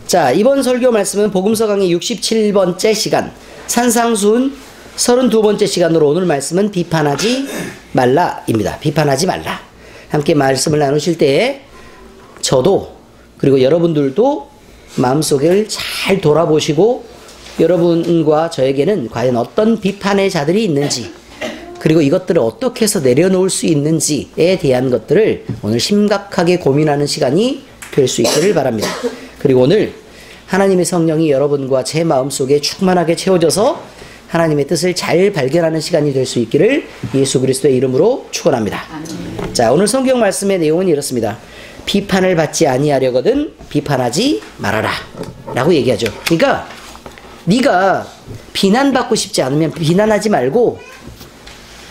자, 이번 설교 말씀은 복음서 강의 67번째 시간, 산상수훈 32번째 시간으로 오늘 말씀은 비판하지 말라입니다. 비판하지 말라. 함께 말씀을 나누실 때 저도 그리고 여러분들도 마음속을 잘 돌아보시고 여러분과 저에게는 과연 어떤 비판의 자들이 있는지 그리고 이것들을 어떻게 해서 내려놓을 수 있는지에 대한 것들을 오늘 심각하게 고민하는 시간이 될 수 있기를 바랍니다. 그리고 오늘 하나님의 성령이 여러분과 제 마음속에 충만하게 채워져서 하나님의 뜻을 잘 발견하는 시간이 될 수 있기를 예수 그리스도의 이름으로 축원합니다. 자, 오늘 성경 말씀의 내용은 이렇습니다. 비판을 받지 아니하려거든 비판하지 말아라 라고 얘기하죠. 그러니까 네가 비난받고 싶지 않으면 비난하지 말고,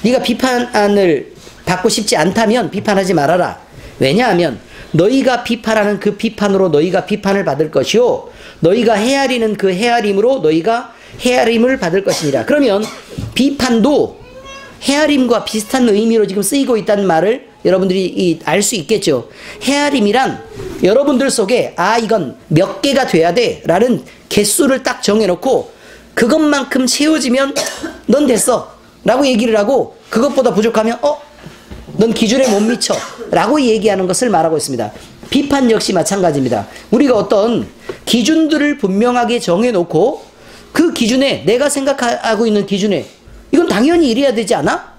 네가 비판을 받고 싶지 않다면 비판하지 말아라. 왜냐하면 너희가 비판하는 그 비판으로 너희가 비판을 받을 것이요 너희가 헤아리는 그 헤아림으로 너희가 헤아림을 받을 것이니라. 그러면 비판도 헤아림과 비슷한 의미로 지금 쓰이고 있다는 말을 여러분들이 알 수 있겠죠. 헤아림이란 여러분들 속에 이건 몇 개가 돼야 돼 라는 개수를 딱 정해놓고 그것만큼 채워지면 넌 됐어 라고 얘기를 하고, 그것보다 부족하면 넌 기준에 못 미쳐 라고 얘기하는 것을 말하고 있습니다. 비판 역시 마찬가지입니다. 우리가 어떤 기준들을 분명하게 정해놓고 그 기준에, 내가 생각하고 있는 기준에 이건 당연히 이래야 되지 않아?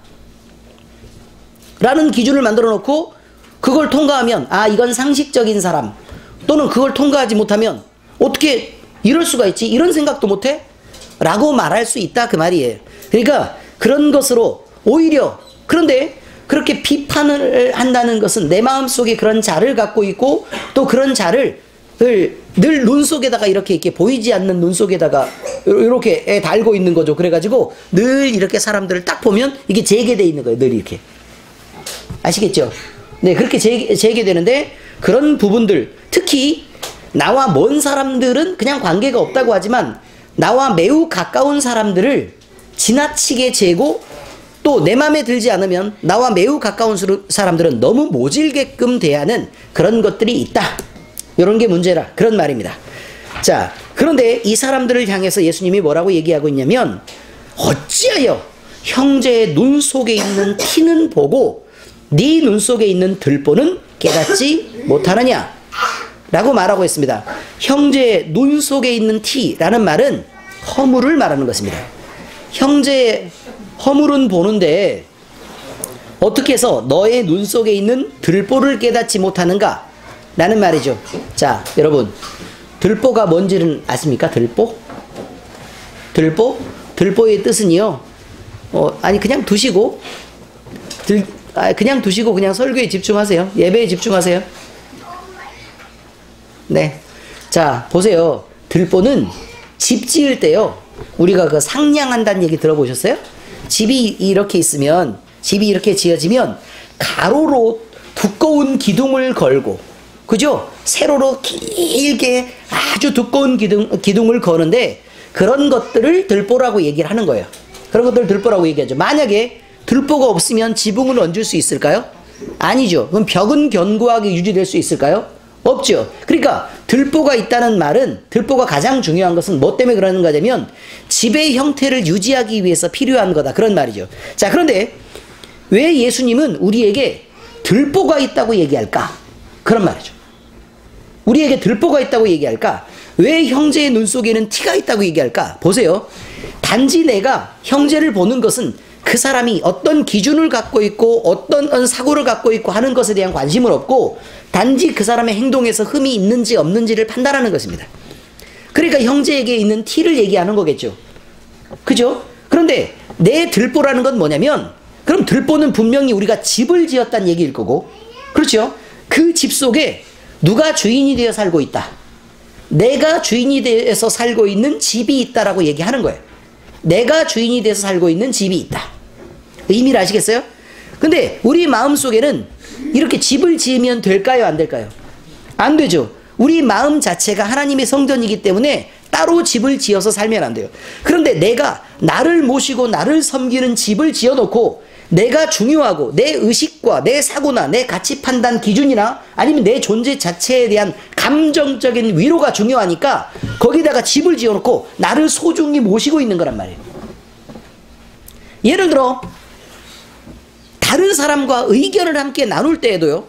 라는 기준을 만들어 놓고 그걸 통과하면 이건 상식적인 사람, 또는 그걸 통과하지 못하면 어떻게 이럴 수가 있지? 이런 생각도 못해? 라고 말할 수 있다 그 말이에요. 그러니까 그런 것으로 오히려, 그런데 그렇게 비판을 한다는 것은 내 마음속에 그런 자를 갖고 있고 또 그런 자를 늘 눈 속에다가 이렇게 보이지 않는 눈 속에다가 이렇게 달고 있는 거죠. 그래가지고 늘 이렇게 사람들을 딱 보면 이게 재개되어 있는 거예요. 늘 이렇게. 아시겠죠? 네, 그렇게 재개되는데 그런 부분들, 특히 나와 먼 사람들은 그냥 관계가 없다고 하지만 나와 매우 가까운 사람들을 지나치게 재고 또 내 맘에 들지 않으면 나와 매우 가까운 사람들은 너무 모질게끔 대하는 그런 것들이 있다. 이런 게 문제라 그런 말입니다. 자, 그런데 이 사람들을 향해서 예수님이 뭐라고 얘기하고 있냐면, 어찌하여 형제의 눈 속에 있는 티는 보고 네 눈 속에 있는 들보는 깨닫지 못하느냐 라고 말하고 있습니다. 형제의 눈 속에 있는 티라는 말은 허물을 말하는 것입니다. 형제의 허물은 보는데 어떻게 해서 너의 눈 속에 있는 들보를 깨닫지 못하는가 라는 말이죠. 자, 여러분, 들보가 뭔지는 아십니까? 들보? 들보의 뜻은요, 그냥 두시고 그냥 설교에 집중하세요. 예배에 집중하세요. 네. 자, 보세요. 들보는 집 지을 때요, 우리가 그 상냥한다는 얘기 들어보셨어요? 집이 이렇게 있으면, 집이 이렇게 지어지면 가로로 두꺼운 기둥을 걸고, 그죠? 세로로 길게 아주 두꺼운 기둥을 거는데 그런 것들을 들보라고 얘기를 하는 거예요. 그런 것들을 들보라고 얘기하죠. 만약에 들보가 없으면 지붕을 얹을 수 있을까요? 아니죠. 그럼 벽은 견고하게 유지될 수 있을까요? 없죠. 그러니까 들보가 있다는 말은, 들보가 가장 중요한 것은 뭐 때문에 그러는 거냐면 집의 형태를 유지하기 위해서 필요한 거다 그런 말이죠. 자, 그런데 왜 예수님은 우리에게 들보가 있다고 얘기할까? 그런 말이죠. 우리에게 들보가 있다고 얘기할까? 왜 형제의 눈 속에는 티가 있다고 얘기할까? 보세요. 단지 내가 형제를 보는 것은 그 사람이 어떤 기준을 갖고 있고 어떤 사고를 갖고 있고 하는 것에 대한 관심은 없고, 단지 그 사람의 행동에서 흠이 있는지 없는지를 판단하는 것입니다. 그러니까 형제에게 있는 티를 얘기하는 거겠죠. 그죠? 그런데 내 들보라는 건 뭐냐면, 그럼 들보는 분명히 우리가 집을 지었다는 얘기일 거고, 그렇죠? 그 집 속에 누가 주인이 되어 살고 있다. 내가 주인이 되어서 살고 있는 집이 있다라고 얘기하는 거예요. 내가 주인이 돼서 살고 있는 집이 있다. 의미를 아시겠어요? 근데 우리 마음속에는 이렇게 집을 지으면 될까요? 안 될까요? 안 되죠. 우리 마음 자체가 하나님의 성전이기 때문에 따로 집을 지어서 살면 안 돼요. 그런데 내가 나를 모시고 나를 섬기는 집을 지어놓고 내가 중요하고 내 의식과 내 사고나 내 가치 판단 기준이나 아니면 내 존재 자체에 대한 감정적인 위로가 중요하니까 거기다가 집을 지어놓고 나를 소중히 모시고 있는 거란 말이에요. 예를 들어 다른 사람과 의견을 함께 나눌 때에도요,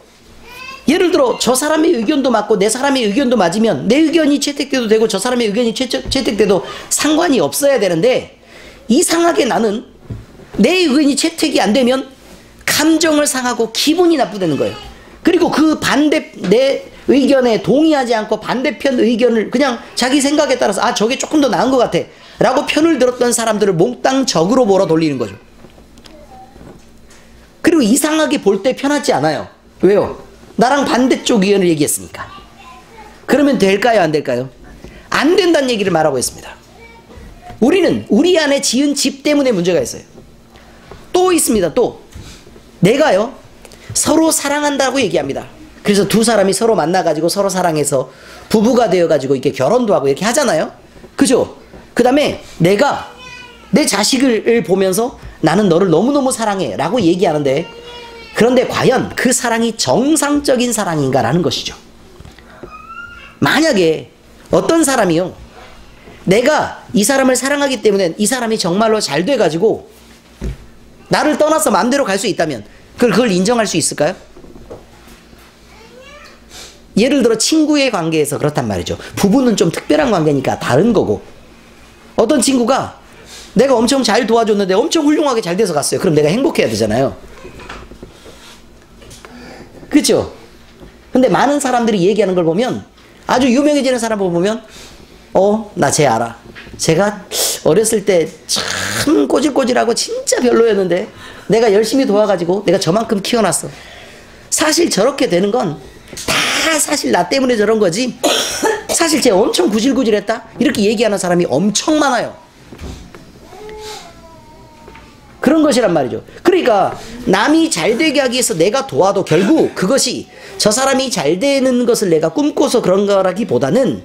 예를 들어 저 사람의 의견도 맞고 내 사람의 의견도 맞으면 내 의견이 채택돼도 되고 저 사람의 의견이 채택돼도 상관이 없어야 되는데, 이상하게 나는 내 의견이 채택이 안 되면 감정을 상하고 기분이 나쁘다는 거예요. 그리고 그 내 의견에 동의하지 않고 반대편 의견을 그냥 자기 생각에 따라서 아 저게 조금 더 나은 것 같아 라고 편을 들었던 사람들을 몽땅 적으로 몰아 돌리는 거죠. 그리고 이상하게 볼 때 편하지 않아요. 왜요? 나랑 반대쪽 의견을 얘기했으니까. 그러면 될까요? 안 될까요? 안 된다는 얘기를 말하고 있습니다. 우리는 우리 안에 지은 집 때문에 문제가 있어요. 또 있습니다. 또 내가요 서로 사랑한다고 얘기합니다. 그래서 두 사람이 서로 만나가지고 서로 사랑해서 부부가 되어가지고 이렇게 결혼도 하고 이렇게 하잖아요. 그죠? 그 다음에 내가 내 자식을 보면서 나는 너를 너무너무 사랑해 라고 얘기하는데, 그런데 과연 그 사랑이 정상적인 사랑인가 라는 것이죠. 만약에 어떤 사람이요 내가 이 사람을 사랑하기 때문에 이 사람이 정말로 잘 돼가지고 나를 떠나서 마음대로 갈 수 있다면 그걸 인정할 수 있을까요? 예를 들어 친구의 관계에서 그렇단 말이죠. 부부는 좀 특별한 관계니까 다른 거고, 어떤 친구가 내가 엄청 잘 도와줬는데 엄청 훌륭하게 잘 돼서 갔어요. 그럼 내가 행복해야 되잖아요. 그렇죠? 근데 많은 사람들이 얘기하는 걸 보면, 아주 유명해지는 사람을 보면 나 쟤 알아. 제가 어렸을 때 참 꼬질꼬질하고 진짜 별로였는데 내가 열심히 도와가지고 내가 저만큼 키워놨어. 사실 저렇게 되는 건 다 사실 나 때문에 저런 거지 사실 쟤 엄청 구질구질했다 이렇게 얘기하는 사람이 엄청 많아요. 그런 것이란 말이죠. 그러니까 남이 잘 되게 하기 위해서 내가 도와도 결국 그것이 저 사람이 잘 되는 것을 내가 꿈꿔서 그런 거라기보다는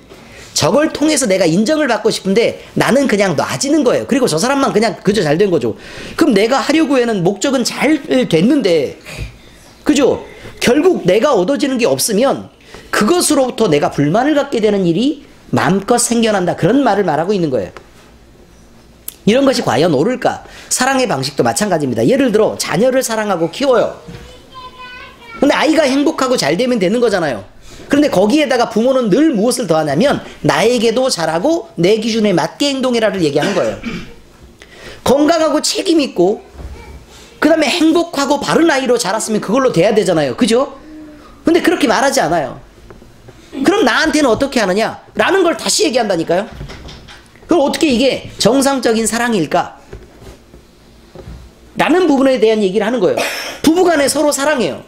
저걸 통해서 내가 인정을 받고 싶은데 나는 그냥 놔지는 거예요. 그리고 저 사람만 그냥 그저 잘 된 거죠. 그럼 내가 하려고 하는 목적은 잘 됐는데, 그죠? 결국 내가 얻어지는 게 없으면 그것으로부터 내가 불만을 갖게 되는 일이 마음껏 생겨난다. 그런 말을 말하고 있는 거예요. 이런 것이 과연 옳을까? 사랑의 방식도 마찬가지입니다. 예를 들어 자녀를 사랑하고 키워요. 근데 아이가 행복하고 잘 되면 되는 거잖아요. 그런데 거기에다가 부모는 늘 무엇을 더하냐면 나에게도 잘하고 내 기준에 맞게 행동해라를 얘기하는 거예요. 건강하고 책임 있고 그 다음에 행복하고 바른 아이로 자랐으면 그걸로 돼야 되잖아요. 그죠? 근데 그렇게 말하지 않아요. 그럼 나한테는 어떻게 하느냐? 라는 걸 다시 얘기한다니까요. 그럼 어떻게 이게 정상적인 사랑일까? 라는 부분에 대한 얘기를 하는 거예요. 부부간에 서로 사랑해요.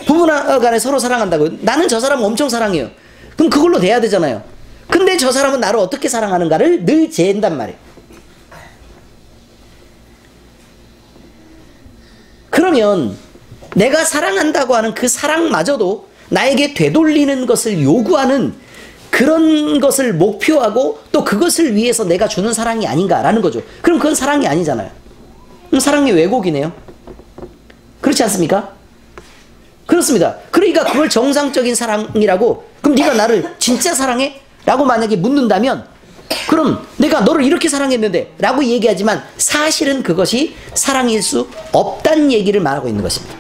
부부간에 서로 사랑한다고요. 나는 저 사람 엄청 사랑해요. 그럼 그걸로 돼야 되잖아요. 근데 저 사람은 나를 어떻게 사랑하는가를 늘 재는단 말이에요. 그러면 내가 사랑한다고 하는 그 사랑마저도 나에게 되돌리는 것을 요구하는 그런 것을 목표하고 또 그것을 위해서 내가 주는 사랑이 아닌가라는 거죠. 그럼 그건 사랑이 아니잖아요. 그럼 사랑의 왜곡이네요. 그렇지 않습니까? 그렇습니다. 그러니까 그걸 정상적인 사랑이라고, 그럼 네가 나를 진짜 사랑해? 라고 만약에 묻는다면 그럼 내가 너를 이렇게 사랑했는데 라고 얘기하지만 사실은 그것이 사랑일 수 없다는 얘기를 말하고 있는 것입니다.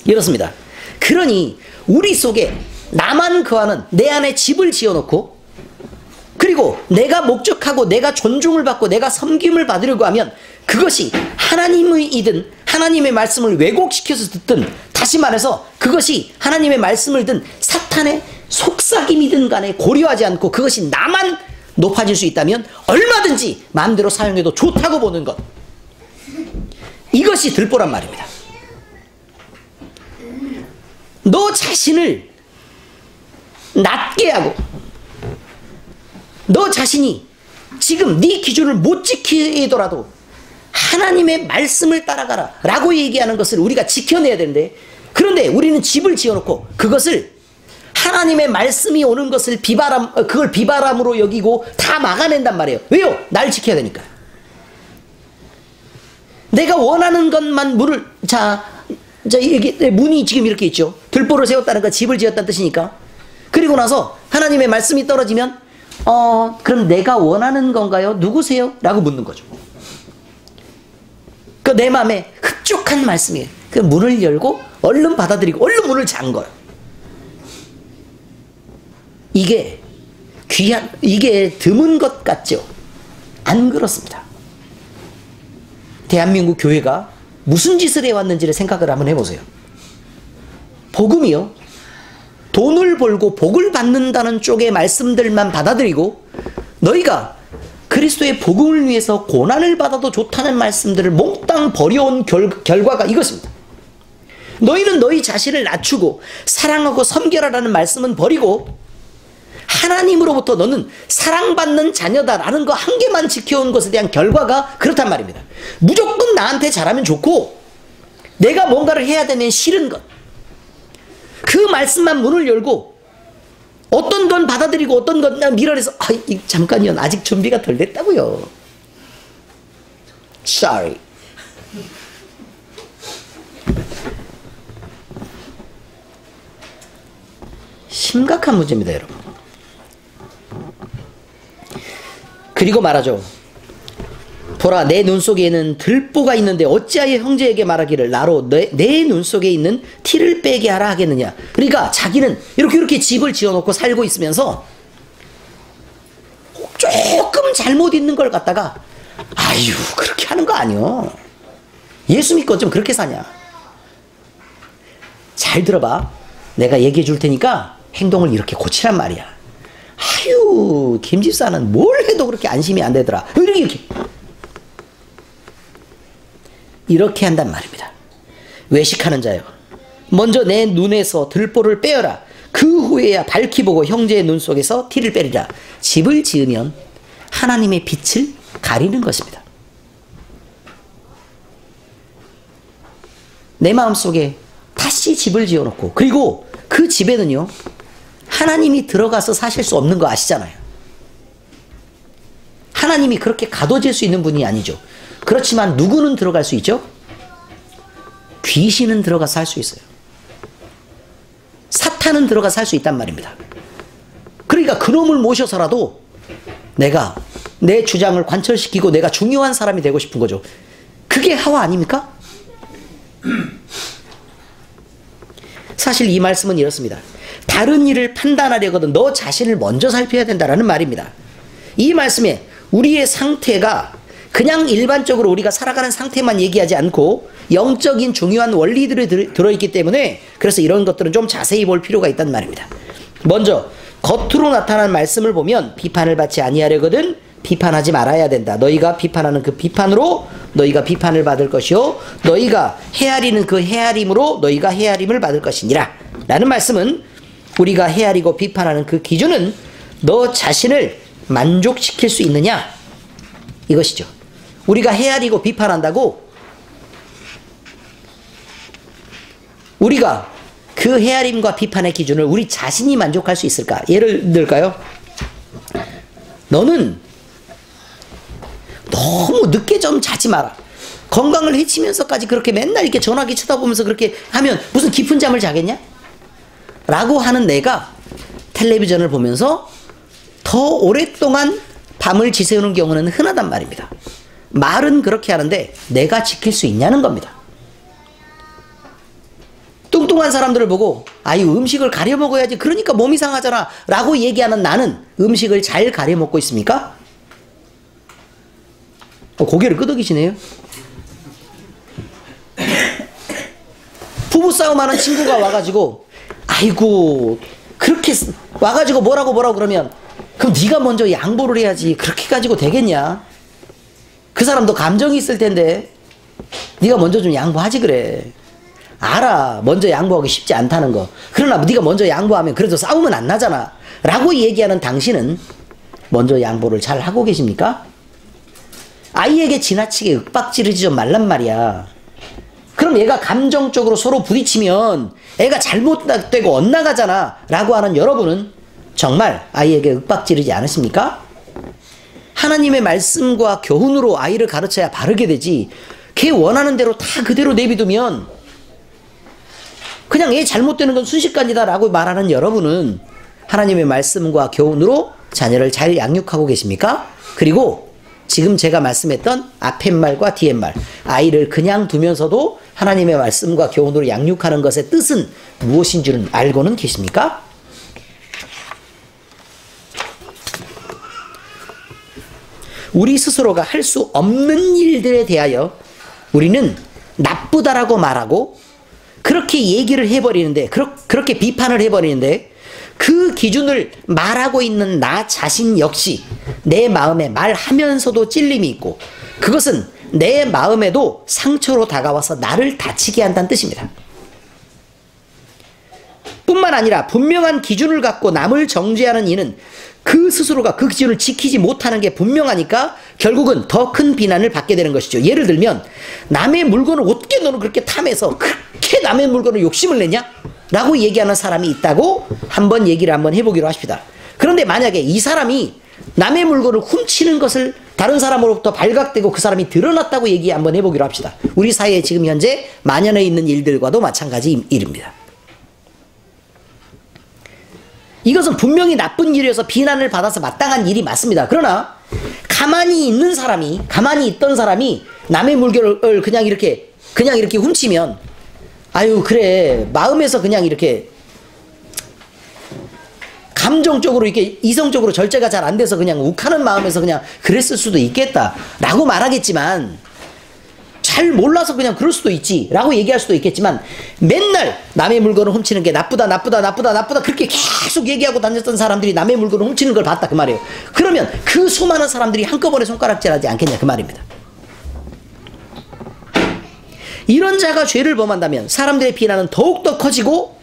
이렇습니다. 그러니 우리 속에 나만 거하는 내 안에 집을 지어놓고 그리고 내가 목적하고 내가 존중을 받고 내가 섬김을 받으려고 하면 그것이 하나님이든 하나님의 말씀을 왜곡시켜서 듣든, 다시 말해서 그것이 하나님의 말씀을 든 사탄의 속삭임이든 간에 고려하지 않고 그것이 나만 높아질 수 있다면 얼마든지 마음대로 사용해도 좋다고 보는 것, 이것이 들보란 말입니다. 너 자신을 낮게 하고 너 자신이 지금 네 기준을 못 지키더라도 하나님의 말씀을 따라가라 라고 얘기하는 것을 우리가 지켜내야 되는데, 그런데 우리는 집을 지어놓고 그것을 하나님의 말씀이 오는 것을 그걸 비바람으로 여기고 다 막아낸단 말이에요. 왜요? 날 지켜야 되니까. 내가 원하는 것만 자, 이게 문이 지금 이렇게 있죠. 들보를 세웠다는 거 집을 지었다는 뜻이니까. 그리고 나서 하나님의 말씀이 떨어지면 그럼 내가 원하는 건가요? 누구세요? 라고 묻는 거죠. 그 내 마음에 흡족한 말씀이에요. 그 문을 열고 얼른 받아들이고 얼른 문을 잠궈요. 이게 이게 드문 것 같죠? 안 그렇습니다. 대한민국 교회가 무슨 짓을 해왔는지를 생각을 한번 해보세요. 복음이요, 돈을 벌고 복을 받는다는 쪽의 말씀들만 받아들이고, 너희가 그리스도의 복음을 위해서 고난을 받아도 좋다는 말씀들을 몽땅 버려온 결과가 이것입니다. 너희는 너희 자신을 낮추고 사랑하고 섬겨라라는 말씀은 버리고, 하나님으로부터 너는 사랑받는 자녀다라는 거 한 개만 지켜온 것에 대한 결과가 그렇단 말입니다. 무조건 나한테 잘하면 좋고 내가 뭔가를 해야 되면 싫은 것, 그 말씀만 문을 열고 어떤 건 받아들이고 어떤 건 밀어내서 잠깐요, 아직 준비가 덜 됐다고요. Sorry. 심각한 문제입니다, 여러분. 그리고 말하죠. 보라, 내 눈 속에는 들보가 있는데 어찌하여 형제에게 말하기를 나로 내 눈 속에 있는 티를 빼게 하라 하겠느냐. 그러니까 자기는 이렇게 집을 지어놓고 살고 있으면서 조금 잘못 있는 걸 갖다가 아유 그렇게 하는 거 아니요, 예수 믿고 좀 그렇게 사냐. 잘 들어봐. 내가 얘기해 줄 테니까 행동을 이렇게 고치란 말이야. 아유, 김 집사는 뭘 해도 그렇게 안심이 안 되더라. 이렇게 한단 말입니다. 외식하는 자여, 먼저 내 눈에서 들보를 빼어라. 그 후에야 밝히 보고 형제의 눈 속에서 티를 빼리라. 집을 지으면 하나님의 빛을 가리는 것입니다. 내 마음속에 다시 집을 지어놓고, 그리고 그 집에는요 하나님이 들어가서 사실 수 없는 거 아시잖아요. 하나님이 그렇게 가둬질 수 있는 분이 아니죠. 그렇지만 누구는 들어갈 수 있죠? 귀신은 들어가서 살 수 있어요. 사탄은 들어가서 살 수 있단 말입니다. 그러니까 그놈을 모셔서라도 내가 내 주장을 관철시키고 내가 중요한 사람이 되고 싶은 거죠. 그게 하와 아닙니까? 사실 이 말씀은 이렇습니다. 다른 일을 판단하려거든 너 자신을 먼저 살펴야 된다라는 말입니다. 이 말씀에 우리의 상태가 그냥 일반적으로 우리가 살아가는 상태만 얘기하지 않고 영적인 중요한 원리들이 들어있기 때문에, 그래서 이런 것들은 좀 자세히 볼 필요가 있단 말입니다. 먼저 겉으로 나타난 말씀을 보면 비판을 받지 아니하려거든 비판하지 말아야 된다. 너희가 비판하는 그 비판으로 너희가 비판을 받을 것이요 너희가 헤아리는 그 헤아림으로 너희가 헤아림을 받을 것이니라 라는 말씀은, 우리가 헤아리고 비판하는 그 기준은 너 자신을 만족시킬 수 있느냐 이것이죠. 우리가 헤아리고 비판한다고 우리가 그 헤아림과 비판의 기준을 우리 자신이 만족할 수 있을까? 예를 들까요? 너는 너무 늦게 좀 자지 마라. 건강을 해치면서까지 그렇게 맨날 이렇게 전화기 쳐다보면서 그렇게 하면 무슨 깊은 잠을 자겠냐? 라고 하는 내가 텔레비전을 보면서 더 오랫동안 밤을 지새우는 경우는 흔하단 말입니다. 말은 그렇게 하는데 내가 지킬 수 있냐는 겁니다. 뚱뚱한 사람들을 보고 아유 음식을 가려 먹어야지 그러니까 몸이 상하잖아 라고 얘기하는 나는 음식을 잘 가려 먹고 있습니까? 고개를 끄덕이시네요. 부부싸움하는 친구가 와가지고 아이고 그렇게 와가지고 뭐라고 그러면 그럼 네가 먼저 양보를 해야지 그렇게 가지고 되겠냐? 그 사람도 감정이 있을 텐데 네가 먼저 좀 양보하지 그래. 알아 먼저 양보하기 쉽지 않다는 거. 그러나 네가 먼저 양보하면 그래도 싸움은 안 나잖아 라고 얘기하는 당신은 먼저 양보를 잘 하고 계십니까? 아이에게 지나치게 윽박지르지 좀 말란 말이야. 그럼 얘가 감정적으로 서로 부딪히면 애가 잘못되고 엇나가잖아 라고 하는 여러분은 정말 아이에게 윽박지르지 않으십니까? 하나님의 말씀과 교훈으로 아이를 가르쳐야 바르게 되지, 걔 원하는 대로 다 그대로 내비두면 그냥 얘 잘못되는 건 순식간이다 라고 말하는 여러분은 하나님의 말씀과 교훈으로 자녀를 잘 양육하고 계십니까? 그리고 지금 제가 말씀했던 앞에 말과 뒤에 말, 아이를 그냥 두면서도 하나님의 말씀과 교훈으로 양육하는 것의 뜻은 무엇인 줄은 알고는 계십니까? 우리 스스로가 할 수 없는 일들에 대하여 우리는 나쁘다라고 말하고 그렇게 얘기를 해버리는데, 그렇게 비판을 해버리는데, 그 기준을 말하고 있는 나 자신 역시 내 마음에 말하면서도 찔림이 있고, 그것은 내 마음에도 상처로 다가와서 나를 다치게 한다는 뜻입니다. 뿐만 아니라 분명한 기준을 갖고 남을 정죄하는 이는 그 스스로가 그 기준을 지키지 못하는 게 분명하니까 결국은 더 큰 비난을 받게 되는 것이죠. 예를 들면, 남의 물건을 어떻게 너는 그렇게 탐해서 그렇게 남의 물건을 욕심을 내냐? 라고 얘기하는 사람이 있다고 한번 얘기를 한번 해보기로 하십시다. 그런데 만약에 이 사람이 남의 물건을 훔치는 것을 다른 사람으로부터 발각되고 그 사람이 드러났다고 얘기 한번 해보기로 합시다. 우리 사회에 지금 현재 만연해 있는 일들과도 마찬가지 일입니다. 이것은 분명히 나쁜 일이어서 비난을 받아서 마땅한 일이 맞습니다. 그러나 가만히 있던 사람이 남의 물건을 그냥 이렇게 훔치면, 아유 그래, 마음에서 그냥 이렇게 감정적으로 이렇게 이성적으로 절제가 잘 안 돼서 그냥 욱하는 마음에서 그냥 그랬을 수도 있겠다라고 말하겠지만, 잘 몰라서 그냥 그럴 수도 있지 라고 얘기할 수도 있겠지만, 맨날 남의 물건을 훔치는 게 나쁘다 그렇게 계속 얘기하고 다녔던 사람들이 남의 물건을 훔치는 걸 봤다 그 말이에요. 그러면 그 수많은 사람들이 한꺼번에 손가락질하지 않겠냐 그 말입니다. 이런 자가 죄를 범한다면 사람들의 비난은 더욱더 커지고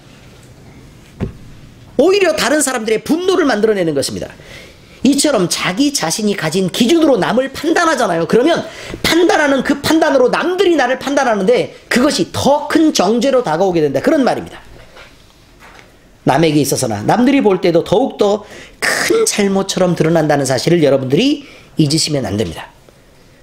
오히려 다른 사람들의 분노를 만들어내는 것입니다. 이처럼 자기 자신이 가진 기준으로 남을 판단하잖아요. 그러면 판단하는 그 판단으로 남들이 나를 판단하는데 그것이 더 큰 정죄로 다가오게 된다, 그런 말입니다. 남에게 있어서나 남들이 볼 때도 더욱더 큰 잘못처럼 드러난다는 사실을 여러분들이 잊으시면 안 됩니다.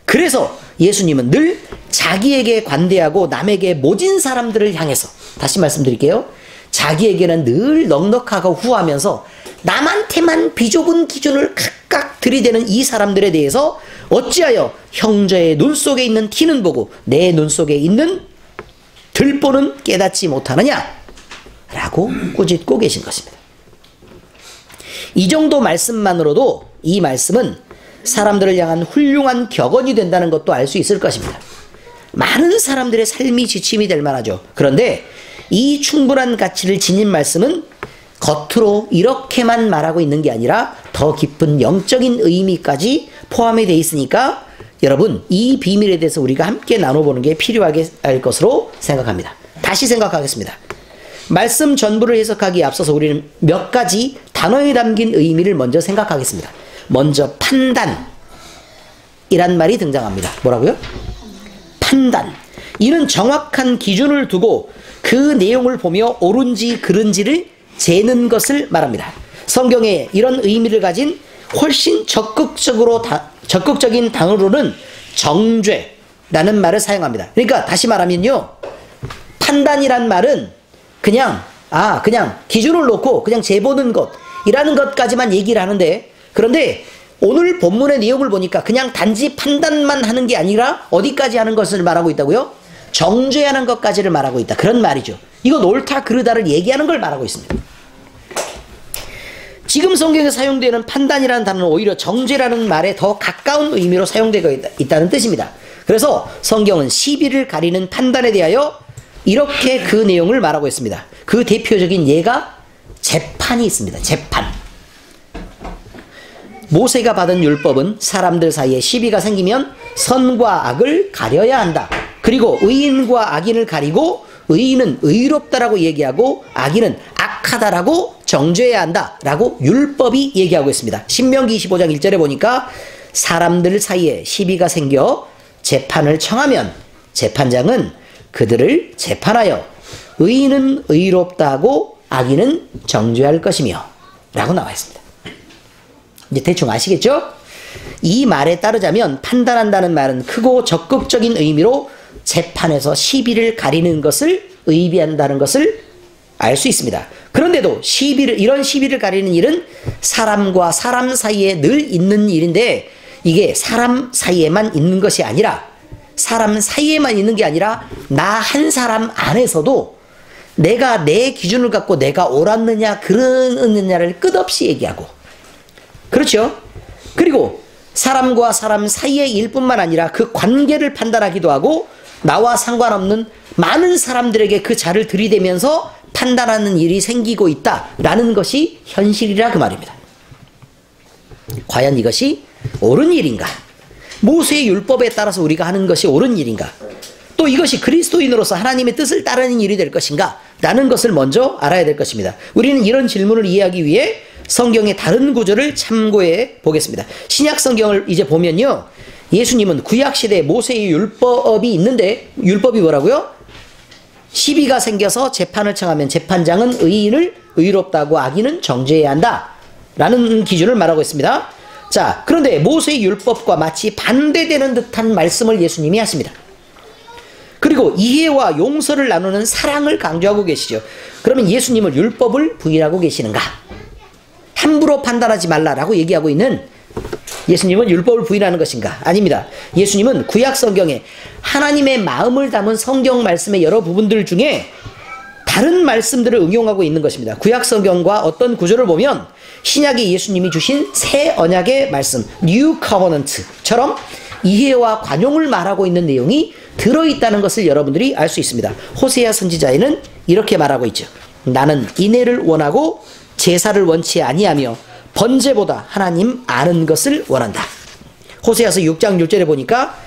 그래서 예수님은 늘 자기에게 관대하고 남에게 모진 사람들을 향해서, 다시 말씀드릴게요, 자기에게는 늘 넉넉하고 후하면서 남한테만 비좁은 기준을 각각 들이대는 이 사람들에 대해서 어찌하여 형제의 눈 속에 있는 티는 보고 내 눈 속에 있는 들보는 깨닫지 못하느냐? 라고 꾸짖고 계신 것입니다. 이 정도 말씀만으로도 이 말씀은 사람들을 향한 훌륭한 격언이 된다는 것도 알 수 있을 것입니다. 많은 사람들의 삶이 지침이 될 만하죠. 그런데 이 충분한 가치를 지닌 말씀은 겉으로 이렇게만 말하고 있는 게 아니라 더 깊은 영적인 의미까지 포함이 되어 있으니까 여러분, 이 비밀에 대해서 우리가 함께 나눠보는 게 필요하게 할 것으로 생각합니다. 다시 생각하겠습니다. 말씀 전부를 해석하기에 앞서서 우리는 몇 가지 단어에 담긴 의미를 먼저 생각하겠습니다. 먼저 판단이란 말이 등장합니다. 뭐라고요? 판단. 이는 정확한 기준을 두고 그 내용을 보며 옳은지 그른지를 재는 것을 말합니다. 성경에 이런 의미를 가진 훨씬 적극적인 단어로는 정죄라는 말을 사용합니다. 그러니까 다시 말하면요, 판단이란 말은 그냥 기준을 놓고 그냥 재보는 것이라는 것까지만 얘기를 하는데, 그런데 오늘 본문의 내용을 보니까 그냥 단지 판단만 하는 게 아니라 어디까지 하는 것을 말하고 있다고요? 정죄하는 것까지를 말하고 있다, 그런 말이죠. 이건 옳다 그르다를 얘기하는 걸 말하고 있습니다. 지금 성경에 사용되는 판단이라는 단어는 오히려 정죄라는 말에 더 가까운 의미로 사용되고 있다는 뜻입니다. 그래서 성경은 시비를 가리는 판단에 대하여 이렇게 그 내용을 말하고 있습니다. 그 대표적인 예가 재판이 있습니다. 재판. 모세가 받은 율법은 사람들 사이에 시비가 생기면 선과 악을 가려야 한다. 그리고 의인과 악인을 가리고 의인은 의롭다라고 얘기하고 악인은 악하다라고 정죄해야 한다라고 율법이 얘기하고 있습니다. 신명기 25장 1절에 보니까 사람들 사이에 시비가 생겨 재판을 청하면 재판장은 그들을 재판하여 의인은 의롭다고 악인은 정죄할 것이며 라고 나와 있습니다. 이제 대충 아시겠죠? 이 말에 따르자면 판단한다는 말은 크고 적극적인 의미로 재판에서 시비를 가리는 것을 의미한다는 것을 알 수 있습니다. 그런데도 이런 시비를 가리는 일은 사람과 사람 사이에 늘 있는 일인데, 이게 사람 사이에만 있는 것이 아니라, 사람 사이에만 있는 게 아니라 나 한 사람 안에서도 내가 내 기준을 갖고 내가 옳았느냐 그러느냐를 끝없이 얘기하고, 그렇죠? 그리고 사람과 사람 사이의 일뿐만 아니라 그 관계를 판단하기도 하고, 나와 상관없는 많은 사람들에게 그 자를 들이대면서 판단하는 일이 생기고 있다라는 것이 현실이라 그 말입니다. 과연 이것이 옳은 일인가? 모세의 율법에 따라서 우리가 하는 것이 옳은 일인가? 또 이것이 그리스도인으로서 하나님의 뜻을 따르는 일이 될 것인가? 라는 것을 먼저 알아야 될 것입니다. 우리는 이런 질문을 이해하기 위해 성경의 다른 구절을 참고해 보겠습니다. 신약 성경을 이제 보면요, 예수님은 구약시대에 모세의 율법이 있는데, 율법이 뭐라고요? 시비가 생겨서 재판을 청하면 재판장은 의인을 의롭다고 악인은 정죄해야 한다 라는 기준을 말하고 있습니다. 자, 그런데 모세의 율법과 마치 반대되는 듯한 말씀을 예수님이 하십니다. 그리고 이해와 용서를 나누는 사랑을 강조하고 계시죠. 그러면 예수님은 율법을 부인하고 계시는가? 함부로 판단하지 말라라고 얘기하고 있는 예수님은 율법을 부인하는 것인가? 아닙니다. 예수님은 구약 성경에 하나님의 마음을 담은 성경 말씀의 여러 부분들 중에 다른 말씀들을 응용하고 있는 것입니다. 구약 성경과 어떤 구절을 보면 신약에 예수님이 주신 새 언약의 말씀, New Covenant처럼 이해와 관용을 말하고 있는 내용이 들어있다는 것을 여러분들이 알 수 있습니다. 호세아 선지자에는 이렇게 말하고 있죠. 나는 인애를 원하고 제사를 원치 아니하며 번제보다 하나님 아는 것을 원한다. 호세아서 6장 6절에 보니까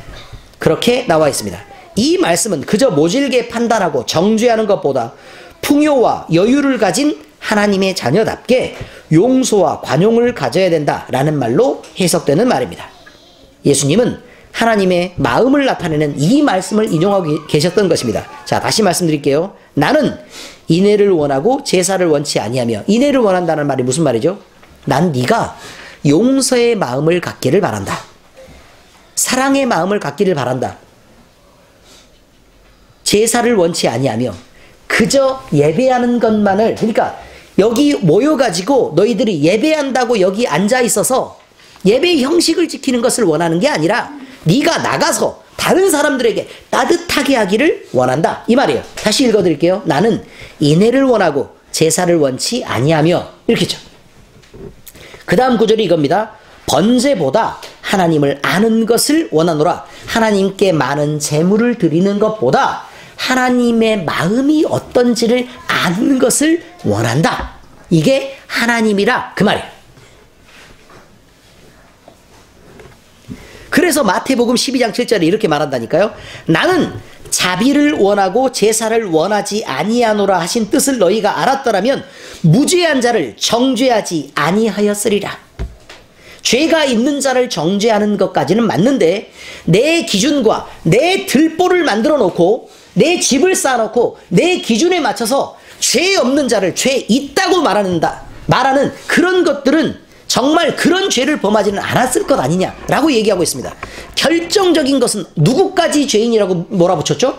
그렇게 나와 있습니다. 이 말씀은 그저 모질게 판단하고 정죄하는 것보다 풍요와 여유를 가진 하나님의 자녀답게 용서와 관용을 가져야 된다라는 말로 해석되는 말입니다. 예수님은 하나님의 마음을 나타내는 이 말씀을 인용하고 계셨던 것입니다. 자, 다시 말씀드릴게요. 나는 인애를 원하고 제사를 원치 아니하며, 인애를 원한다는 말이 무슨 말이죠? 난 네가 용서의 마음을 갖기를 바란다. 사랑의 마음을 갖기를 바란다. 제사를 원치 아니하며 그저 예배하는 것만을, 그러니까 여기 모여가지고 너희들이 예배한다고 여기 앉아있어서 예배 형식을 지키는 것을 원하는 게 아니라 네가 나가서 다른 사람들에게 따뜻하게 하기를 원한다, 이 말이에요. 다시 읽어드릴게요. 나는 인애를 원하고 제사를 원치 아니하며, 이렇게 했죠. 그 다음 구절이 이겁니다. 번제보다 하나님을 아는 것을 원하노라. 하나님께 많은 제물을 드리는 것보다 하나님의 마음이 어떤지를 아는 것을 원한다. 이게 하나님이라 그 말이에요. 그래서 마태복음 12장 7절에 이렇게 말한다니까요. 나는 자비를 원하고 제사를 원하지 아니하노라 하신 뜻을 너희가 알았더라면 무죄한 자를 정죄하지 아니하였으리라. 죄가 있는 자를 정죄하는 것까지는 맞는데 내 기준과 내 들보를 만들어 놓고 내 집을 쌓아놓고 내 기준에 맞춰서 죄 없는 자를 죄 있다고 말하는 그런 것들은 정말 그런 죄를 범하지는 않았을 것 아니냐라고 얘기하고 있습니다. 결정적인 것은 누구까지 죄인이라고 몰아붙였죠?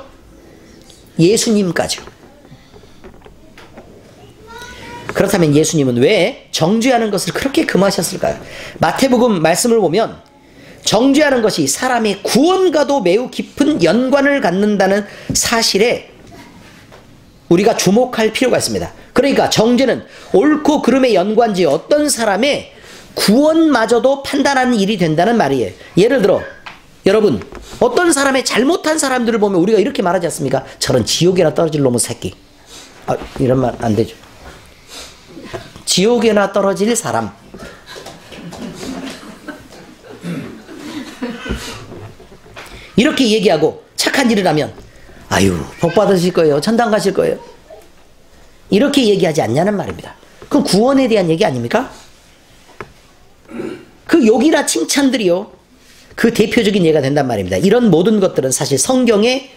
예수님까지요. 그렇다면 예수님은 왜 정죄하는 것을 그렇게 금하셨을까요? 마태복음 말씀을 보면 정죄하는 것이 사람의 구원과도 매우 깊은 연관을 갖는다는 사실에 우리가 주목할 필요가 있습니다. 그러니까 정죄는 옳고 그름의 연관지 어떤 사람의 구원마저도 판단하는 일이 된다는 말이에요. 예를 들어 여러분, 어떤 사람의 잘못한 사람들을 보면 우리가 이렇게 말하지 않습니까? 저런 지옥에나 떨어질 놈의 새끼. 이런 말 안 되죠. 지옥에나 떨어질 사람. 이렇게 얘기하고 착한 일을 하면 아유, 복 받으실 거예요. 천당 가실 거예요. 이렇게 얘기하지 않냐는 말입니다. 그건 구원에 대한 얘기 아닙니까? 그 욕이나 칭찬들이요, 그 대표적인 예가 된단 말입니다. 이런 모든 것들은 사실 성경에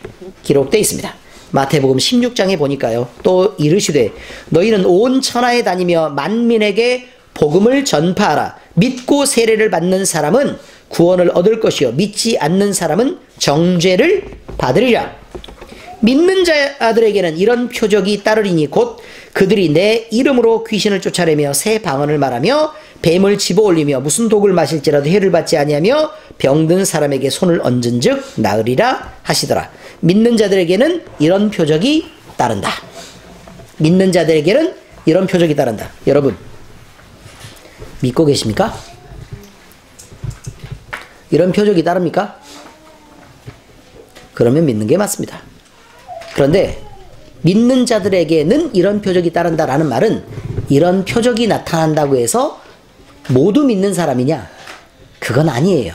기록되어 있습니다. 마태복음 16장에 보니까요, 또 이르시되 너희는 온 천하에 다니며 만민에게 복음을 전파하라. 믿고 세례를 받는 사람은 구원을 얻을 것이요 믿지 않는 사람은 정죄를 받으리라. 믿는 자들에게는 이런 표적이 따르리니 곧 그들이 내 이름으로 귀신을 쫓아내며 새 방언을 말하며 뱀을 집어올리며 무슨 독을 마실지라도 해를 받지 아니하며 병든 사람에게 손을 얹은즉 나으리라 하시더라. 믿는 자들에게는 이런 표적이 따른다. 믿는 자들에게는 이런 표적이 따른다. 여러분 믿고 계십니까? 이런 표적이 따릅니까? 그러면 믿는 게 맞습니다. 그런데 믿는 자들에게는 이런 표적이 따른다라는 말은 이런 표적이 나타난다고 해서 모두 믿는 사람이냐? 그건 아니에요.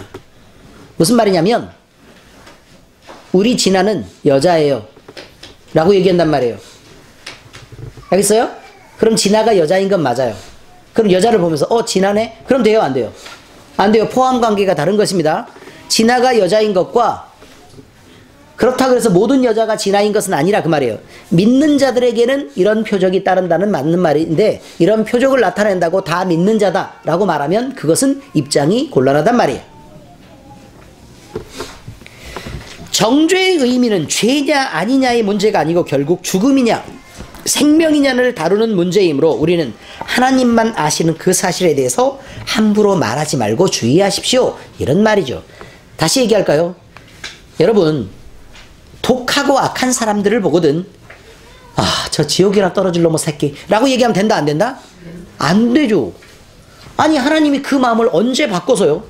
무슨 말이냐면 우리 진아는 여자예요 라고 얘기한단 말이에요. 알겠어요? 그럼 진아가 여자인 건 맞아요. 그럼 여자를 보면서 진아네? 그럼 돼요? 안 돼요? 안 돼요. 포함관계가 다른 것입니다. 진아가 여자인 것과 그렇다고 해서 모든 여자가 진아인 것은 아니라 그 말이에요. 믿는 자들에게는 이런 표적이 따른다는 맞는 말인데 이런 표적을 나타낸다고 다 믿는 자다라고 말하면 그것은 입장이 곤란하단 말이에요. 정죄의 의미는 죄냐 아니냐의 문제가 아니고 결국 죽음이냐 생명이냐를 다루는 문제이므로 우리는 하나님만 아시는 그 사실에 대해서 함부로 말하지 말고 주의하십시오. 이런 말이죠. 다시 얘기할까요? 여러분 독하고 악한 사람들을 보거든 저 지옥이나 떨어질 놈의 새끼 라고 얘기하면 된다 안 된다? 안 되죠. 아니 하나님이 그 마음을 언제 바꿔서요?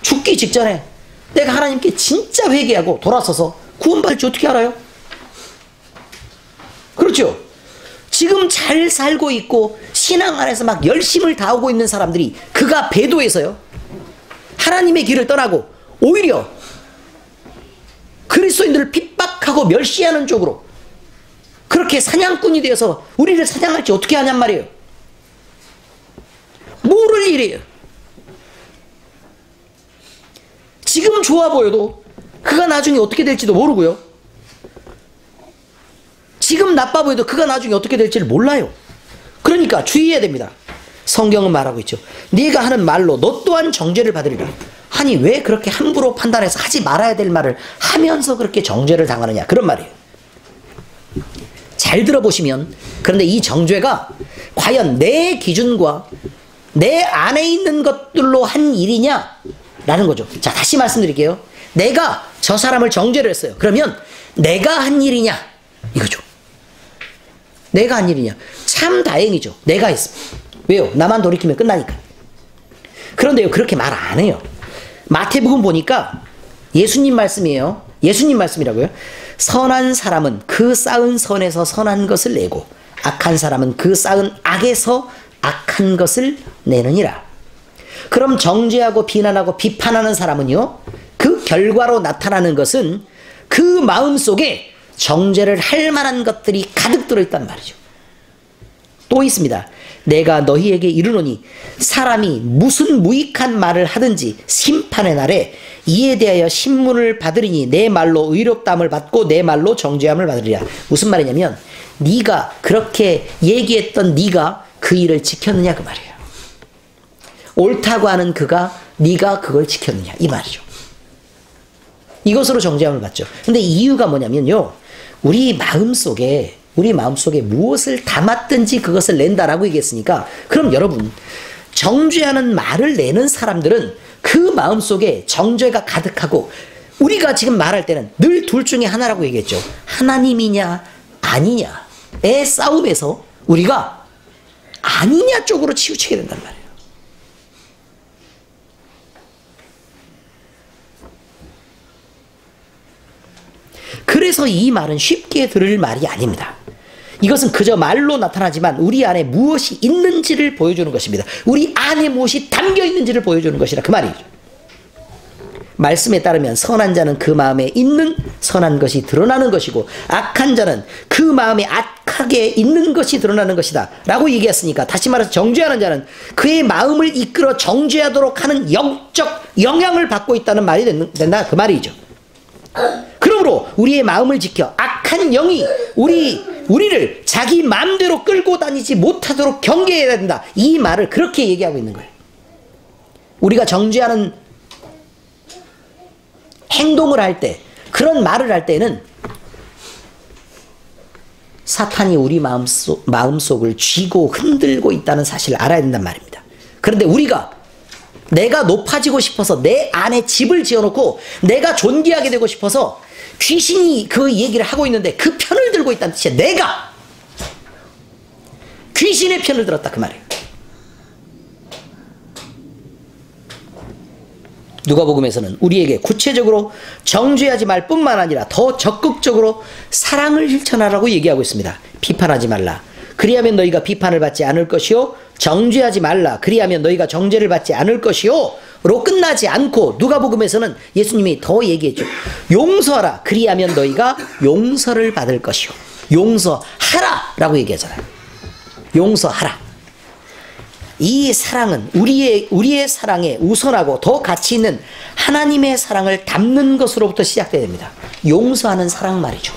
죽기 직전에 내가 하나님께 진짜 회개하고 돌아서서 구원받을지 어떻게 알아요? 그렇죠? 지금 잘 살고 있고 신앙 안에서 막 열심을 다하고 있는 사람들이 그가 배도해서요 하나님의 길을 떠나고 오히려 그리스도인들을 핍박하고 멸시하는 쪽으로 그렇게 사냥꾼이 되어서 우리를 사냥할지 어떻게 하냔 말이에요. 모를 일이에요. 지금 좋아 보여도 그가 나중에 어떻게 될지도 모르고요. 지금 나빠 보여도 그가 나중에 어떻게 될지를 몰라요. 그러니까 주의해야 됩니다. 성경은 말하고 있죠. 네가 하는 말로 너 또한 정죄를 받으리라. 아니 왜 그렇게 함부로 판단해서 하지 말아야 될 말을 하면서 그렇게 정죄를 당하느냐 그런 말이에요. 잘 들어보시면 그런데 이 정죄가 과연 내 기준과 내 안에 있는 것들로 한 일이냐 라는 거죠. 자 다시 말씀드릴게요. 내가 저 사람을 정죄를 했어요. 그러면 내가 한 일이냐 이거죠. 내가 한 일이냐. 참 다행이죠. 내가 했습니다. 왜요? 나만 돌이키면 끝나니까. 그런데요 그렇게 말 안 해요. 마태복음 보니까 예수님 말씀이에요. 예수님 말씀이라고요. 선한 사람은 그 쌓은 선에서 선한 것을 내고 악한 사람은 그 쌓은 악에서 악한 것을 내느니라. 그럼 정죄하고 비난하고 비판하는 사람은요 그 결과로 나타나는 것은 그 마음속에 정죄를 할 만한 것들이 가득 들어있단 말이죠. 또 있습니다. 내가 너희에게 이르노니 사람이 무슨 무익한 말을 하든지 심판의 날에 이에 대하여 신문을 받으리니 내 말로 의롭다함을 받고 내 말로 정죄함을 받으리라. 무슨 말이냐면 네가 그렇게 얘기했던 네가 그 일을 지켰느냐 그 말이에요. 옳다고 하는 그가 네가 그걸 지켰느냐 이 말이죠. 이것으로 정죄함을 받죠. 근데 이유가 뭐냐면요. 우리 마음속에 무엇을 담았든지 그것을 낸다라고 얘기했으니까 그럼 여러분 정죄하는 말을 내는 사람들은 그 마음속에 정죄가 가득하고 우리가 지금 말할 때는 늘 둘 중에 하나라고 얘기했죠. 하나님이냐 아니냐의 싸움에서 우리가 아니냐 쪽으로 치우치게 된단 말이에요. 그래서 이 말은 쉽게 들을 말이 아닙니다. 이것은 그저 말로 나타나지만 우리 안에 무엇이 있는지를 보여주는 것입니다. 우리 안에 무엇이 담겨 있는지를 보여주는 것이라 그 말이죠. 말씀에 따르면 선한 자는 그 마음에 있는 선한 것이 드러나는 것이고 악한 자는 그 마음에 악하게 있는 것이 드러나는 것이다 라고 얘기했으니까 다시 말해서 정죄하는 자는 그의 마음을 이끌어 정죄하도록 하는 영적 영향을 받고 있다는 말이 된다 그 말이죠. 그러므로 우리의 마음을 지켜 악한 영이 우리를 자기 마음대로 끌고 다니지 못하도록 경계해야 된다. 이 말을 그렇게 얘기하고 있는 거예요. 우리가 정죄하는 행동을 할 때, 그런 말을 할 때는 사탄이 우리 마음속을 쥐고 흔들고 있다는 사실을 알아야 된단 말입니다. 그런데 우리가 내가 높아지고 싶어서 내 안에 집을 지어놓고 내가 존귀하게 되고 싶어서 귀신이 그 얘기를 하고 있는데 그 편을 들고 있다는 뜻이야. 내가 귀신의 편을 들었다 그 말이에요. 누가복음에서는 우리에게 구체적으로 정죄하지 말 뿐만 아니라 더 적극적으로 사랑을 실천하라고 얘기하고 있습니다. 비판하지 말라. 그리하면 너희가 비판을 받지 않을 것이요. 정죄하지 말라. 그리하면 너희가 정죄를 받지 않을 것이요. 로 끝나지 않고 누가복음에서는 예수님이 더 얘기했죠. 용서하라. 그리하면 너희가 용서를 받을 것이요. 용서하라 라고 얘기하잖아요. 용서하라. 이 사랑은 우리의 사랑에 우선하고 더 가치 있는 하나님의 사랑을 담는 것으로부터 시작돼야 됩니다. 용서하는 사랑 말이죠.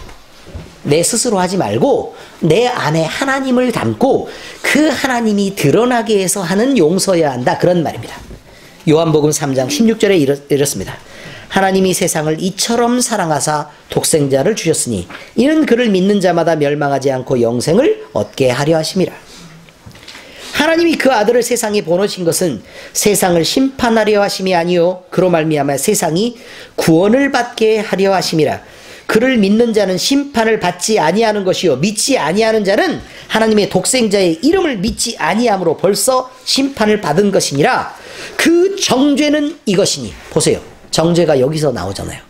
내 스스로 하지 말고 내 안에 하나님을 담고 그 하나님이 드러나게 해서 하는 용서여야 한다. 그런 말입니다. 요한복음 3장 16절에 이렇습니다. 하나님이 세상을 이처럼 사랑하사 독생자를 주셨으니 이는 그를 믿는 자마다 멸망하지 않고 영생을 얻게 하려 하심이라. 하나님이 그 아들을 세상에 보내신 것은 세상을 심판하려 하심이 아니요 그로 말미암아 세상이 구원을 받게 하려 하심이라. 그를 믿는 자는 심판을 받지 아니하는 것이요 믿지 아니하는 자는 하나님의 독생자의 이름을 믿지 아니함으로 벌써 심판을 받은 것이니라. 그 정죄는 이것이니. 보세요. 정죄가 여기서 나오잖아요.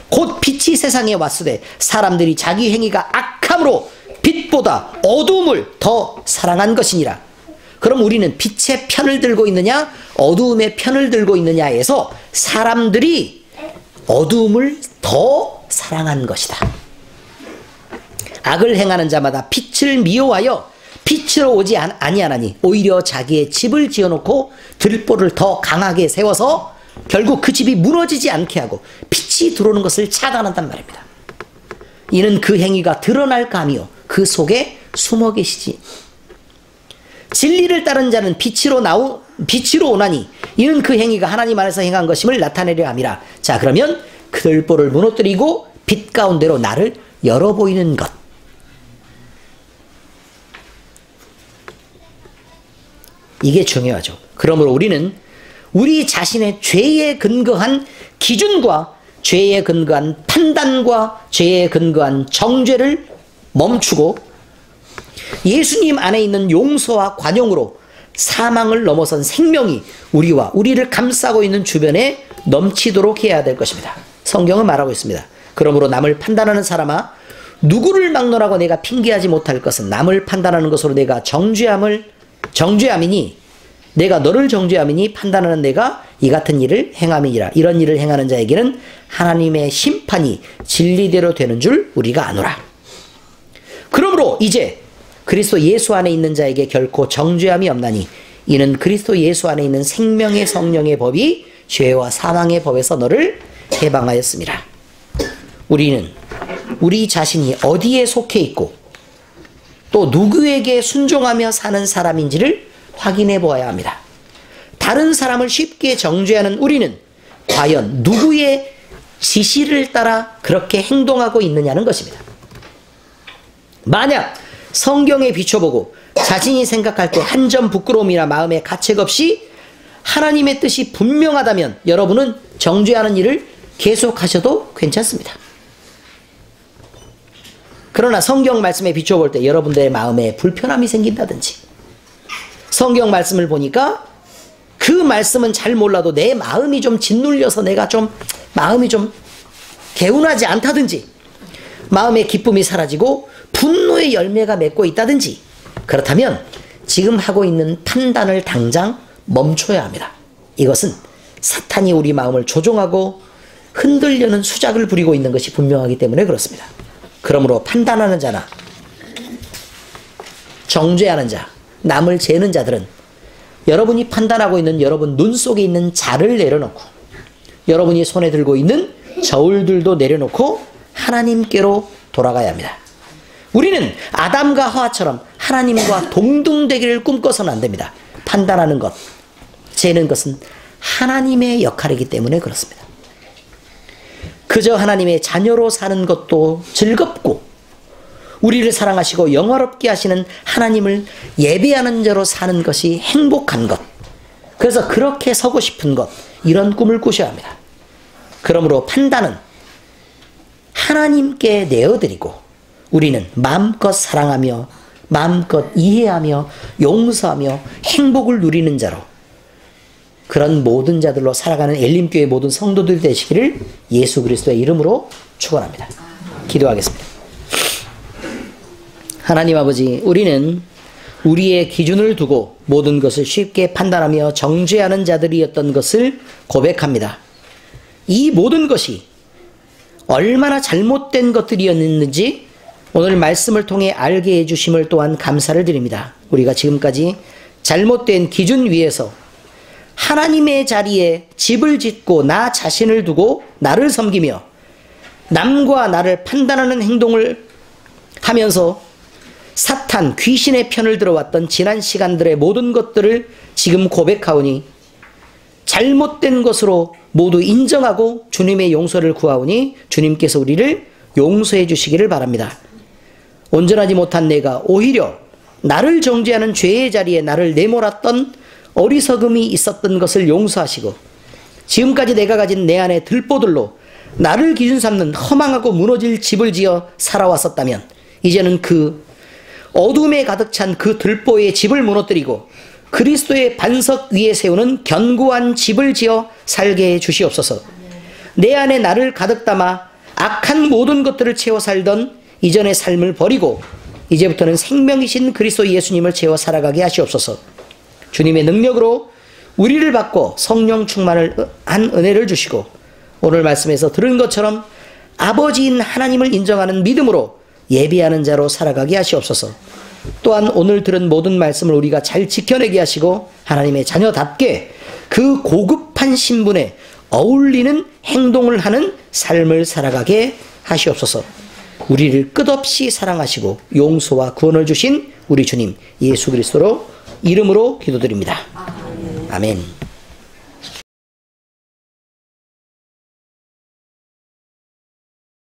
곧 빛이 세상에 왔으되 사람들이 자기 행위가 악함으로 빛보다 어두움을 더 사랑한 것이니라. 그럼 우리는 빛의 편을 들고 있느냐 어두움의 편을 들고 있느냐에서 사람들이 어두움을 더 사랑한 것이다. 악을 행하는 자마다 빛을 미워하여 빛으로 오지 아니하나니 오히려 자기의 집을 지어놓고 들보를 더 강하게 세워서 결국 그 집이 무너지지 않게 하고 빛이 들어오는 것을 차단한단 말입니다. 이는 그 행위가 드러날까 하며 그 속에 숨어 계시지. 진리를 따른 자는 빛으로 오나니 이는 그 행위가 하나님 안에서 행한 것임을 나타내려 함이라. 자, 그러면 그 들보를 무너뜨리고 빛 가운데로 나를 열어 보이는 것. 이게 중요하죠. 그러므로 우리는 우리 자신의 죄에 근거한 기준과 죄에 근거한 판단과 죄에 근거한 정죄를 멈추고 예수님 안에 있는 용서와 관용으로 사망을 넘어선 생명이 우리와 우리를 감싸고 있는 주변에 넘치도록 해야 될 것입니다. 성경은 말하고 있습니다. 그러므로 남을 판단하는 사람아 누구를 막론하고 내가 핑계하지 못할 것은 남을 판단하는 것으로 내가 정죄함이니 내가 너를 정죄함이니 판단하는 내가 이 같은 일을 행함이니라. 이런 일을 행하는 자에게는 하나님의 심판이 진리대로 되는 줄 우리가 아노라. 그러므로 이제 그리스도 예수 안에 있는 자에게 결코 정죄함이 없나니 이는 그리스도 예수 안에 있는 생명의 성령의 법이 죄와 사망의 법에서 너를 해방하였습니다. 우리는 우리 자신이 어디에 속해 있고 또 누구에게 순종하며 사는 사람인지를 확인해 보아야 합니다. 다른 사람을 쉽게 정죄하는 우리는 과연 누구의 지시를 따라 그렇게 행동하고 있느냐는 것입니다. 만약 성경에 비춰보고 자신이 생각할 때 한 점 부끄러움이나 마음의 가책 없이 하나님의 뜻이 분명하다면 여러분은 정죄하는 일을 계속하셔도 괜찮습니다. 그러나 성경 말씀에 비춰볼 때 여러분들의 마음에 불편함이 생긴다든지 성경 말씀을 보니까 그 말씀은 잘 몰라도 내 마음이 좀 짓눌려서 내가 좀 마음이 좀 개운하지 않다든지 마음의 기쁨이 사라지고 분노의 열매가 맺고 있다든지 그렇다면 지금 하고 있는 판단을 당장 멈춰야 합니다. 이것은 사탄이 우리 마음을 조종하고 흔들려는 수작을 부리고 있는 것이 분명하기 때문에 그렇습니다. 그러므로 판단하는 자나 정죄하는 자, 남을 재는 자들은 여러분이 판단하고 있는 여러분 눈 속에 있는 자를 내려놓고 여러분이 손에 들고 있는 저울들도 내려놓고 하나님께로 돌아가야 합니다. 우리는 아담과 하와처럼 하나님과 동등되기를 꿈꿔서는 안 됩니다. 판단하는 것, 재는 것은 하나님의 역할이기 때문에 그렇습니다. 그저 하나님의 자녀로 사는 것도 즐겁고 우리를 사랑하시고 영화롭게 하시는 하나님을 예배하는 자로 사는 것이 행복한 것. 그래서 그렇게 서고 싶은 것, 이런 꿈을 꾸셔야 합니다. 그러므로 판단은 하나님께 내어드리고 우리는 마음껏 사랑하며 마음껏 이해하며 용서하며 행복을 누리는 자로, 그런 모든 자들로 살아가는 엘림교회 모든 성도들 되시기를 예수 그리스도의 이름으로 축원합니다. 기도하겠습니다. 하나님 아버지, 우리는 우리의 기준을 두고 모든 것을 쉽게 판단하며 정죄하는 자들이었던 것을 고백합니다. 이 모든 것이 얼마나 잘못된 것들이었는지 오늘 말씀을 통해 알게 해주심을 또한 감사를 드립니다. 우리가 지금까지 잘못된 기준 위에서 하나님의 자리에 집을 짓고 나 자신을 두고 나를 섬기며 남과 나를 판단하는 행동을 하면서 사탄, 귀신의 편을 들어왔던 지난 시간들의 모든 것들을 지금 고백하오니 잘못된 것으로 모두 인정하고 주님의 용서를 구하오니 주님께서 우리를 용서해 주시기를 바랍니다. 온전하지 못한 내가 오히려 나를 정죄하는 죄의 자리에 나를 내몰았던 어리석음이 있었던 것을 용서하시고 지금까지 내가 가진 내 안의 들보들로 나를 기준 삼는 허망하고 무너질 집을 지어 살아왔었다면 이제는 그 어둠에 가득 찬 그 들보의 집을 무너뜨리고 그리스도의 반석 위에 세우는 견고한 집을 지어 살게 해 주시옵소서. 내 안에 나를 가득 담아 악한 모든 것들을 채워 살던 이전의 삶을 버리고 이제부터는 생명이신 그리스도 예수님을 채워 살아가게 하시옵소서. 주님의 능력으로 우리를 받고 성령 충만을 한 은혜를 주시고 오늘 말씀에서 들은 것처럼 아버지인 하나님을 인정하는 믿음으로 예비하는 자로 살아가게 하시옵소서. 또한 오늘 들은 모든 말씀을 우리가 잘 지켜내게 하시고 하나님의 자녀답게 그 고급한 신분에 어울리는 행동을 하는 삶을 살아가게 하시옵소서. 우리를 끝없이 사랑하시고 용서와 구원을 주신 우리 주님 예수 그리스도로 이름으로 기도드립니다. 아멘.